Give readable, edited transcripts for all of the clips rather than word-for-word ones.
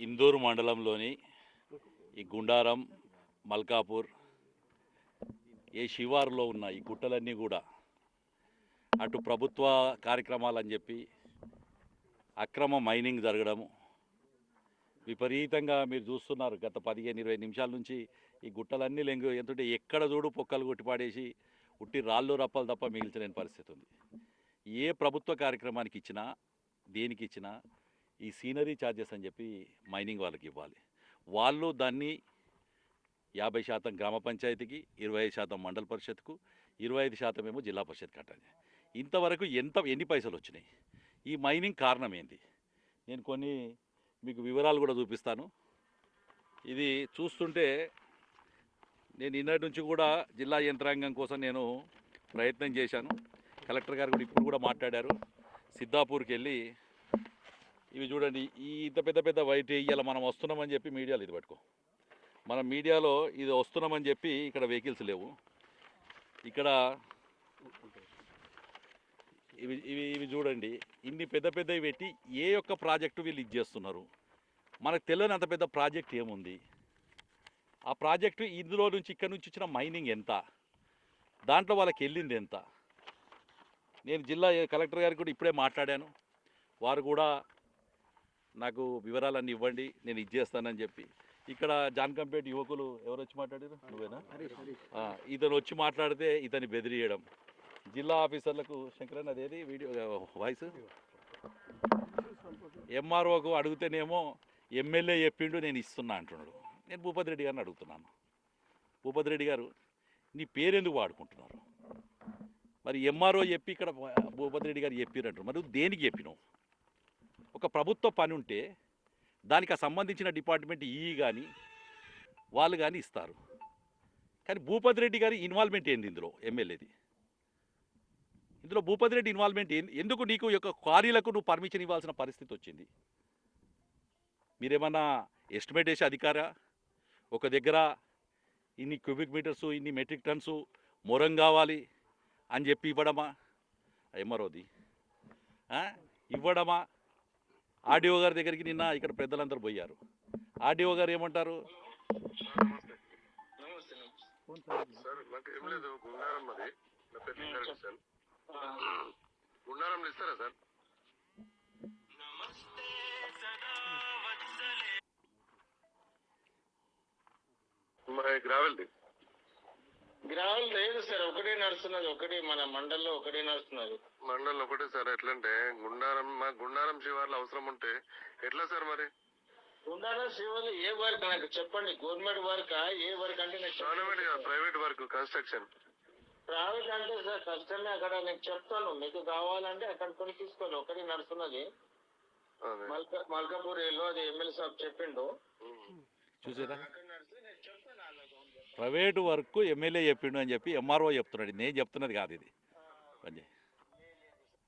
ఇందూరు మండలంలోని ఈ గుండారం, మల్కాపూర్ ఏ శివారులో ఉన్న ఈ గుట్టలన్నీ కూడా అటు ప్రభుత్వ కార్యక్రమాలని చెప్పి అక్రమ మైనింగ్ జరగడము విపరీతంగా మీరు చూస్తున్నారు. గత 15-20 నిమిషాల నుంచి ఈ గుట్టలన్నీ లెంగు ఎంతుంటే ఎక్కడ చూడు పొక్కలు కొట్టిపాడేసి ఉట్టి రాళ్ళు రప్పలు తప్ప మిగిల్చలేని పరిస్థితి ఉంది. ఏ ప్రభుత్వ కార్యక్రమానికి ఇచ్చినా దేనికి ఇచ్చినా ఈ సీనరీ ఛార్జెస్ అని చెప్పి మైనింగ్ వాళ్ళకి ఇవ్వాలి. వాళ్ళు దాన్ని 50% గ్రామ పంచాయతీకి, 25% మండల పరిషత్కు, 25% ఏమో జిల్లా పరిషత్ కట్టాలి. ఇంతవరకు ఎన్ని పైసలు వచ్చినాయి? ఈ మైనింగ్ కారణం ఏంటి? నేను కొన్ని మీకు వివరాలు కూడా చూపిస్తాను. ఇది చూస్తుంటే నేను నిన్నటి నుంచి కూడా జిల్లా యంత్రాంగం కోసం నేను ప్రయత్నం చేశాను. కలెక్టర్ గారు కూడా ఇప్పుడు కూడా మాట్లాడారు. సిద్ధాపూర్కి వెళ్ళి ఇవి చూడండి, ఈ ఇంత పెద్ద పెద్ద వైట్ ఇవాళ మనం వస్తున్నామని చెప్పి మీడియాలో ఇది పట్టుకో, మనం మీడియాలో ఇది వస్తున్నామని చెప్పి ఇక్కడ వెహికల్స్ లేవు. ఇక్కడ ఇవి ఇవి ఇవి చూడండి, ఇన్ని పెద్ద పెద్దవి పెట్టి ఏ యొక్క ప్రాజెక్టు వీళ్ళు ఇది చేస్తున్నారు? మనకు తెలియని అంత పెద్ద ప్రాజెక్ట్ ఏముంది? ఆ ప్రాజెక్టు ఇందులో నుంచి ఇక్కడ నుంచి వచ్చిన మైనింగ్ ఎంత, దాంట్లో వాళ్ళకి వెళ్ళింది ఎంత? నేను జిల్లా కలెక్టర్ గారికి కూడా ఇప్పుడే మాట్లాడాను. వారు కూడా నాకు వివరాలన్నీ ఇవ్వండి, నేను ఇది చేస్తానని చెప్పి. ఇక్కడ జాన్కంపేట యువకులు ఎవరు వచ్చి మాట్లాడారు? నువ్వేనా? ఇతను వచ్చి మాట్లాడితే ఇతని బెదిరియడం, జిల్లా ఆఫీసర్లకు శంకరన్ అదేది వీడియో వాయిస్ ఎంఆర్ఓకు అడిగితేనేమో ఎమ్మెల్యే చెప్పిండు నేను ఇస్తున్నా అంటున్నాడు. నేను భూపతి రెడ్డి గారిని అడుగుతున్నాను, భూపతి రెడ్డి గారు నీ పేరెందుకు వాడుకుంటున్నారు? మరి ఎంఆర్ఓ చెప్పి ఇక్కడ భూపతి రెడ్డి గారు చెప్పినట్టు మరి దేనికి చెప్పినావు? ఒక ప్రభుత్వ పని ఉంటే దానికి సంబంధించిన డిపార్ట్మెంట్ కానీ వాళ్ళు కానీ ఇస్తారు. కానీ భూపతి రెడ్డి గారి ఇన్వాల్వ్మెంట్ ఏంది ఇందులో? ఎమ్మెల్యేది ఇందులో భూపతి రెడ్డి ఇన్వాల్వ్మెంట్ ఏంది? ఎందుకు నీకు యొక్క క్వారీలకు నువ్వు పర్మిషన్ ఇవ్వాల్సిన పరిస్థితి వచ్చింది? మీరేమన్నా ఎస్టిమేట్ వేసే అధికారా? ఒక దగ్గర ఇన్ని క్యూబిక్ మీటర్సు, ఇన్ని మెట్రిక్ టన్సు మొరం కావాలి అని చెప్పి ఇవ్వడమా? ఎంఆర్ఓది ఇవ్వడమా? ఆర్డీఓ గారి దగ్గరికి నిన్న ఇక్కడ పెద్దలందరూ పోయారు. ఆర్డీఓ గారు ఏమంటారు? గ్రావెల్ లేదు సార్, ఒకటే నడుస్తున్నది. ఒకటి మన మండల్లో ఒకటే నడుస్తున్నది. మండల్లో ఒకటే సార్. ఎట్లంటే గుండారం శివార్లు అవసరం ఉంటే ఎట్లా సార్? మరి గుండారం శివార్లు ఏ వర్క్ నాకు చెప్పండి. గవర్నమెంట్ వర్క్ ఏ వర్క్ అంటే? గవర్నమెంట్ కాదు, ప్రైవేట్ వర్క్, కన్స్ట్రక్షన్. ప్రైవేట్ అంటే సార్ కష్టమే. అక్కడ నేను చెప్తాను, మీకు కావాలంటే అక్కడ కొని తీసుకోవాలి. ఒకటి నడుస్తున్నది మల్కాపూర్ ఏలో, అది ఎమ్మెల్యే సాబ్ చెప్పిండు. చూసారా, ప్రైవేటు వర్క్ ఎమ్మెల్యే చెప్పిండు అని చెప్పి ఎంఆర్ఓ చెప్తున్నాడు. నేను చెప్తున్నది కాదు ఇది.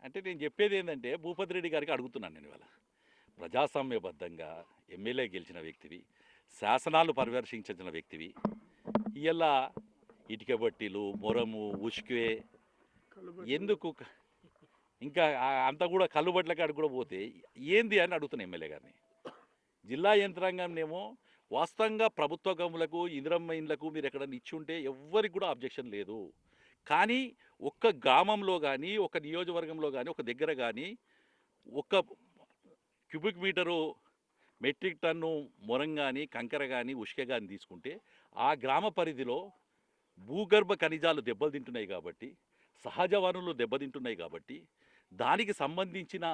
అంటే నేను చెప్పేది ఏంటంటే భూపతి రెడ్డి గారికి అడుగుతున్నాను నేను ఇవాళ. ప్రజాస్వామ్యబద్ధంగా ఎమ్మెల్యే గెలిచిన వ్యక్తివి, శాసనాలు పరిరక్షించిన వ్యక్తివి, ఇవాళ ఇటుక బట్టీలు, మొరము, ఉష్కే ఎందుకు? ఇంకా అంతా కూడా కల్లుబట్ల కాడికి కూడా పోతే ఏంది అని అడుగుతున్నాను ఎమ్మెల్యే గారిని. జిల్లా యంత్రాంగంనేమో వాస్తవంగా ప్రభుత్వ గమ్ములకు, ఇందిరమ్మ ఇండ్లకు మీరు ఎక్కడన్నా ఇచ్చి ఉంటే ఎవ్వరికి కూడా అబ్జెక్షన్ లేదు. కానీ ఒక్క గ్రామంలో కానీ, ఒక నియోజకవర్గంలో కానీ, ఒక దగ్గర కానీ ఒక్క క్యూబిక్ మీటరు మెట్రిక్ టన్ను మొరం కానీ, కంకర కానీ, ఉష్క కానీ తీసుకుంటే ఆ గ్రామ పరిధిలో భూగర్భ ఖనిజాలు దెబ్బలు తింటున్నాయి కాబట్టి, సహజ వనరులు దెబ్బతింటున్నాయి కాబట్టి, దానికి సంబంధించిన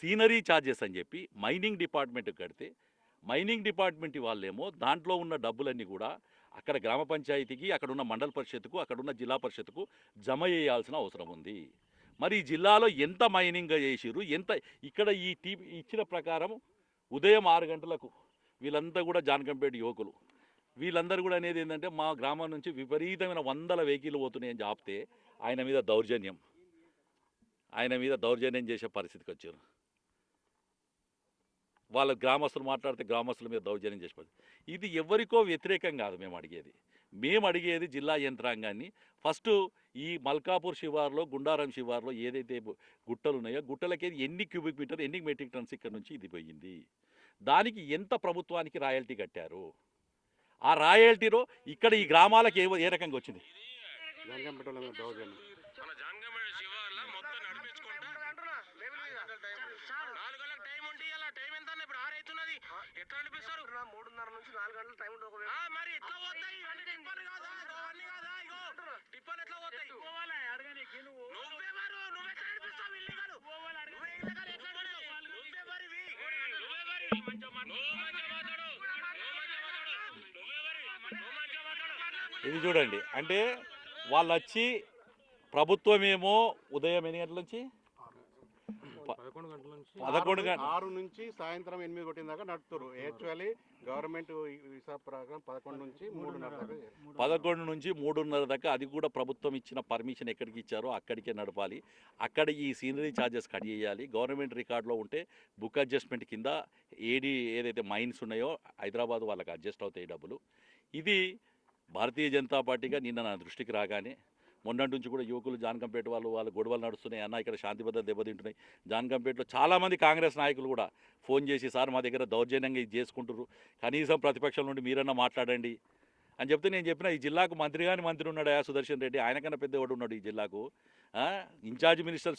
సీనరీ ఛార్జెస్ అని చెప్పి మైనింగ్ డిపార్ట్మెంట్కి కడితే, మైనింగ్ డిపార్ట్మెంట్ వాళ్ళేమో దాంట్లో ఉన్న డబ్బులన్నీ కూడా అక్కడ గ్రామ పంచాయతీకి, అక్కడున్న మండల పరిషత్తుకు, అక్కడున్న జిల్లా పరిషత్తుకు జమ చేయాల్సిన అవసరం ఉంది. మరి ఈ జిల్లాలో ఎంత మైనింగ్ చేసిరు, ఎంత? ఇక్కడ ఈ ఇచ్చిన ప్రకారం ఉదయం 6 గంటలకు వీళ్ళంతా కూడా జాన్కంపేట యువకులు వీళ్ళందరూ కూడా అనేది ఏంటంటే మా గ్రామం నుంచి విపరీతమైన 100 వెహికల్ పోతున్నాయని చెప్తే ఆయన మీద దౌర్జన్యం చేసే పరిస్థితికి వచ్చారు. వాళ్ళ గ్రామస్తులు మాట్లాడితే గ్రామస్తుల మీద దౌర్జన్యం చేసి ఇది ఎవరికో వ్యతిరేకం కాదు. మేము అడిగేది జిల్లా యంత్రాంగాన్ని. ఫస్ట్ ఈ మల్కాపూర్ శివార్లో, గుండారం శివార్లో ఏదైతే గుట్టలు ఉన్నాయో గుట్టలకి ఎన్ని క్యూబిక్ మీటర్, ఎన్ని మెట్రిక్ టన్స్ ఇక్కడ నుంచి ఇది పోయింది, దానికి ఎంత ప్రభుత్వానికి రాయల్టీ కట్టారు? ఆ రాయల్టీలో ఇక్కడ ఈ గ్రామాలకు ఏ రకంగా వచ్చింది? మన జాంగమేడ శివార్ల మొత్తం నడిపించుకుంటా 4 గంటల టైం ఉంటే ఇలా టైం ఎంత అన్న? ఇప్పుడు 6 అవుతున్నది. ఎట్లా నడిపిస్తారు? 3:30 నుంచి 4 గంటల టైం ఉంటుంది. మరి ఎట్లా పోతాయి ఇవన్నీ? టిప్పలు కాదా? అవన్నీ కాదా? ఇగో టిప్పలు ఎట్లా పోతాయి? నువ్వెవరు? నువ్వెట్లా నడిపిస్తావు? ఇల్లీగల్ నువ్వే ఇల్లీగల్ ఎట్లా నడిపిస్తావు? నువ్వెవరివి? నువ్వు మంచిగా మాట్లాడు. ఇది చూడండి, అంటే వాళ్ళు వచ్చి ప్రభుత్వమేమో ఉదయం ఎన్ని గంటల నుంచి 11 గంటల 6 నుంచి సాయంత్రం 8 కొట్టిన దాకా నడుపుతారు. యాక్చువల్లీ గవర్నమెంట్ వీసా ప్రకారం 11 నుంచి 3:30 దాకా 11 నుంచి 3:30 దాకా, అది కూడా ప్రభుత్వం ఇచ్చిన పర్మిషన్ ఎక్కడికి ఇచ్చారో అక్కడికే నడపాలి. అక్కడ ఈ సీనరీ ఛార్జెస్ కట్ చేయాలి. గవర్నమెంట్ రికార్డులో ఉంటే బుక్ అడ్జస్ట్మెంట్ కింద ఏదైతే మైన్స్ ఉన్నాయో హైదరాబాద్ వాళ్ళకి అడ్జస్ట్ అవుతాయి డబ్బులు. ఇది భారతీయ జనతా పార్టీగా నిన్న నా దృష్టికి రాగానే మొన్నటి నుంచి కూడా యువకులు జాన్కంపేట వాళ్ళ గొడవలు నడుస్తున్నాయి అన్న, ఇక్కడ శాంతి భద్రత దెబ్బతింటున్నాయి. జాన్కంపేటలో చాలామంది కాంగ్రెస్ నాయకులు కూడా ఫోన్ చేసి, సార్ మా దగ్గర దౌర్జన్యంగా ఇది చేసుకుంటారు, కనీసం ప్రతిపక్షం నుండి మీరన్నా మాట్లాడండి అని చెప్తే నేను చెప్పిన, ఈ జిల్లాకు మంత్రి కానీ మంత్రి ఉన్నాడు సుదర్శన్ రెడ్డి, ఆయనకన్నా పెద్దవాడు ఉన్నాడు ఈ జిల్లాకు. ఇన్ఛార్జ్ మినిస్టర్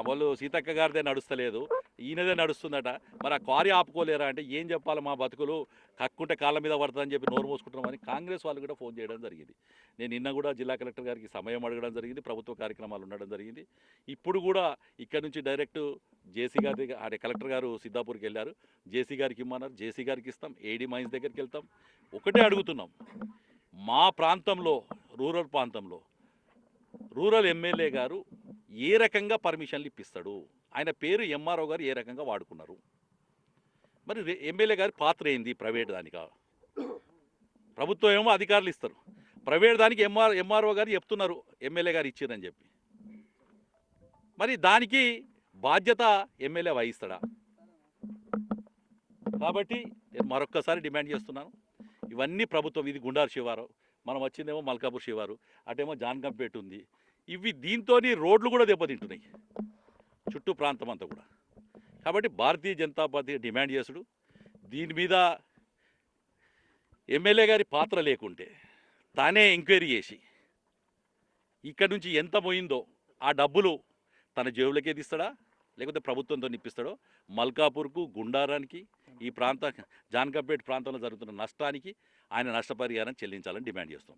వాళ్ళు సీతక్క గారిదే నడుస్తలేదు, ఈయనదే నడుస్తుందట. మరి ఆ క్వారీ ఆపుకోలేరా అంటే ఏం చెప్పాలి, మా బతుకులు కక్కుంటే కాళ్ళ మీద పడుతుందని చెప్పి నోరు మూసుకుంటున్నామని కాంగ్రెస్ వాళ్ళు కూడా ఫోన్ చేయడం జరిగింది. నేను నిన్న కూడా జిల్లా కలెక్టర్ గారికి సమయం అడగడం జరిగింది, ప్రభుత్వ కార్యక్రమాలు ఉండడం జరిగింది. ఇప్పుడు కూడా ఇక్కడ నుంచి డైరెక్ట్ జేసీ గారి దగ్గర, అంటే కలెక్టర్ గారు సిద్ధాపూర్కి వెళ్ళారు, జేసీ గారికి ఇమ్మన్నారు, జేసీ గారికి ఇస్తాం, ఏడీ మైన్స్ దగ్గరికి వెళ్తాం. ఒకటే అడుగుతున్నాం, మా ప్రాంతంలో రూరల్ ఎమ్మెల్యే గారు ఏ రకంగా పర్మిషన్లు ఇప్పిస్తాడు? ఆయన పేరు ఎంఆర్ఓ గారు ఏ రకంగా వాడుకున్నారు? మరి ఎమ్మెల్యే గారి పాత్ర ఏంది? ప్రైవేట్ దానికా? ప్రభుత్వం ఏమో అధికారులు ఇస్తారు, ప్రైవేట్ దానికి ఎంఆర్ఓ గారు చెప్తున్నారు ఎమ్మెల్యే గారు ఇచ్చారని చెప్పి. మరి దానికి బాధ్యత ఎమ్మెల్యే వహిస్తాడా? కాబట్టి నేను మరొక్కసారి డిమాండ్ చేస్తున్నాను, ఇవన్నీ ప్రభుత్వం, ఇది గుండారు శివారు, మనం వచ్చిందేమో మల్కాపూర్ శివారు, అటేమో జాన్కంపేట ఉంది. ఇవి దీంతో రోడ్లు కూడా దెబ్బతింటున్నాయి చుట్టూ ప్రాంతం అంతా కూడా. కాబట్టి భారతీయ జనతా పార్టీ డిమాండ్ చేసుడు, దీని మీద ఎమ్మెల్యే గారి పాత్ర లేకుంటే తానే ఎంక్వైరీ చేసి ఇక్కడ నుంచి ఎంత పోయిందో ఆ డబ్బులు తన జేబులకే తీస్తాడా, లేకపోతే ప్రభుత్వంతో నిప్పిస్తాడో, మల్కాపూర్కు, గుండారానికి, ఈ జాన్కంపేట ప్రాంతంలో జరుగుతున్న నష్టానికి ఆయన నష్టపరిహారం చెల్లించాలని డిమాండ్ చేస్తాం.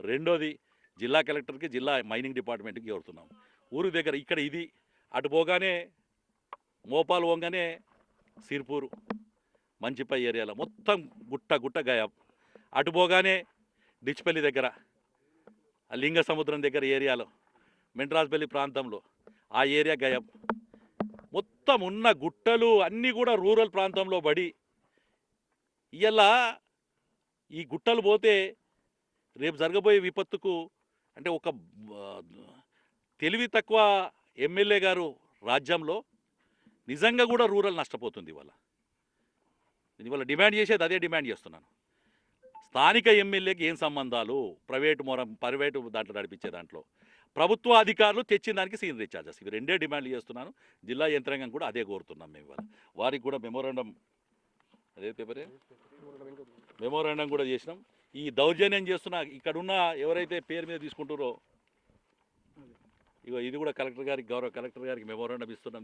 రెండోది, జిల్లా కలెక్టర్కి, జిల్లా మైనింగ్ డిపార్ట్మెంట్కి కోరుతున్నాం, ఊరు దగ్గర ఇక్కడ ఇది అటు పోగానే మోపాలు పోగానే సిర్పూరు మంచిపై ఏరియాలో మొత్తం గుట్ట గాయం, అటు పోగానే డిచ్పల్లి దగ్గర లింగ సముద్రం దగ్గర ఏరియాలో మెంట్రాజ్పల్లి ప్రాంతంలో ఆ ఏరియా గాయం, మొత్తం ఉన్న గుట్టలు అన్నీ కూడా రూరల్ ప్రాంతంలో పడి ఇలా ఈ గుట్టలు పోతే రేపు జరగబోయే విపత్తుకు, అంటే ఒక తెలివి తక్కువ ఎమ్మెల్యే గారు రాజ్యంలో నిజంగా కూడా రూరల్ నష్టపోతుంది. ఇవాళ డిమాండ్ చేసేది అదే డిమాండ్ చేస్తున్నాను. స్థానిక ఎమ్మెల్యేకి ఏం సంబంధాలు? ప్రైవేటు దాంట్లో నడిపించే దాంట్లో ప్రభుత్వ అధికారులు తెచ్చిన దానికి సీనరీ ఛార్జెస్, ఇవి రెండే డిమాండ్లు చేస్తున్నాను. జిల్లా యంత్రాంగం కూడా అదే కోరుతున్నాం. మేము ఇవాళ వారికి కూడా మెమోరాండం కూడా చేసినాం. ఈ దౌర్జన్యం చేస్తున్న ఇక్కడున్న ఎవరైతే పేరు మీద తీసుకుంటారో, ఇది కూడా గౌరవ కలెక్టర్ గారికి మెమోరాండం ఇస్తున్నాం.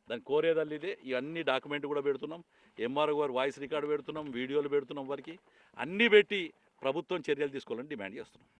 దాన్ని కోరేదల్లి ఇదే. ఇవన్నీ డాక్యుమెంట్ కూడా పెడుతున్నాం, ఎంఆర్ఓ గారు వాయిస్ రికార్డు పెడుతున్నాం, వీడియోలు పెడుతున్నాం, వారికి అన్నీ పెట్టి ప్రభుత్వం చర్యలు తీసుకోవాలని డిమాండ్ చేస్తున్నాం.